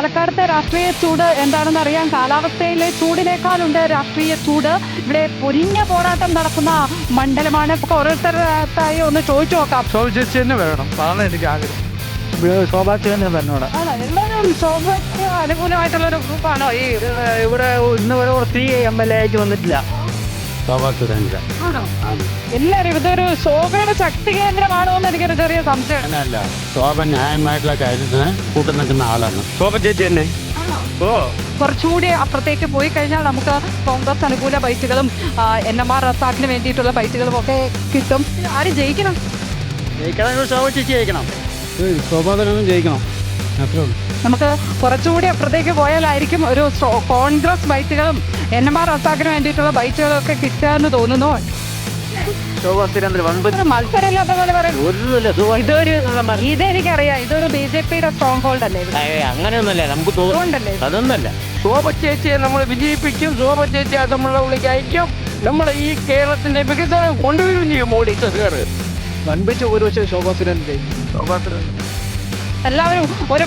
പാലക്കാടത്തെ രാഷ്ട്രീയ ചൂട് എന്താണെന്ന് അറിയാം. കാലാവസ്ഥയിലെ ചൂടിനേക്കാളുണ്ട് രാഷ്ട്രീയ ചൂട്. ഇവിടെ പൊരിഞ്ഞ പോരാട്ടം നടക്കുന്ന മണ്ഡലമാണ്. ഓരോരുത്തരായി ഒന്ന് ചോദിച്ചു നോക്കാം. ചേച്ചി തന്നെ വേണം, അതാണ് എനിക്ക് ആഗ്രഹം. ശോഭാച്ചേനെ തന്നോട് എല്ലാവരും ശോഭയ്ക്ക് അനുകൂലമായിട്ടുള്ള ഒരു ഗ്രൂപ്പാണോ ഈ ഇവിടെ ഇന്ന് വരെ സ്ത്രീ MLA ആയിട്ട് വന്നിട്ടില്ല. ആണോ? എല്ലാവരും ഇതൊരു ശോഭയുടെ ശക്തി കേന്ദ്രമാണോ എന്ന് എനിക്കൊരു ചെറിയ സംശയം. അങ്ങനെയല്ല, ശോഭ ന്യായമായിട്ടുള്ള കാര്യത്തിന് കൂട്ടു നിൽക്കുന്ന ആളാണ്. ശോഭ ചേച്ചി തന്നെ. ഓ, കുറച്ചുകൂടി അപ്പുറത്തേക്ക് പോയി കഴിഞ്ഞാൽ നമുക്ക് കോൺഗ്രസ് അനുകൂല ബൈറ്റുകളും NMR റസാക്കിന് വേണ്ടിയിട്ടുള്ള ബൈറ്റുകളും ഒക്കെ കിട്ടും. ആര് ജയിക്കണം? ജയിക്കണം, ശോഭ ചേച്ചി ജയിക്കണം. ശോഭാതനും ജയിക്കണം. നമുക്ക് കുറച്ചുകൂടി അപ്പുറത്തേക്ക് പോയാലായിരിക്കും ഒരു കോൺഗ്രസ് ബൈറ്റുകളും NMR റസാക്കിന് വേണ്ടിയിട്ടുള്ള ബൈറ്റുകളും ഒക്കെ കിട്ടുക എന്ന് തോന്നുന്നു. ശോഭ സുരേന്ദ്രൻ ഒരു മത്സരമില്ലാത്ത പോലെ പറയുന്നു. ഇതെനിക്കറിയാം, ഇതൊരു BJPയുടെ സ്ട്രോങ് ഹോൾഡ് അല്ലേ? അങ്ങനെയൊന്നുമല്ല, നമുക്ക് അതുകൊണ്ടല്ലേ അതൊന്നല്ല. ശോഭ ചേച്ചിയെ നമ്മൾ വിജയിപ്പിക്കും. ശോഭ ചേച്ചിയെ നമ്മളെ വിളിക്കയക്കും. നമ്മുടെ ഈ കേരളത്തിന്റെ വികസനം കൊണ്ടുവരും ചെയ്യും മോഡി സർക്കാർ. വൻപിച്ച ഒരു പക്ഷേ ശോഭാ സുരേന്ദ്രൻ. ശോഭാ സുരേന്ദ്രൻ എല്ലാവരും ഒരു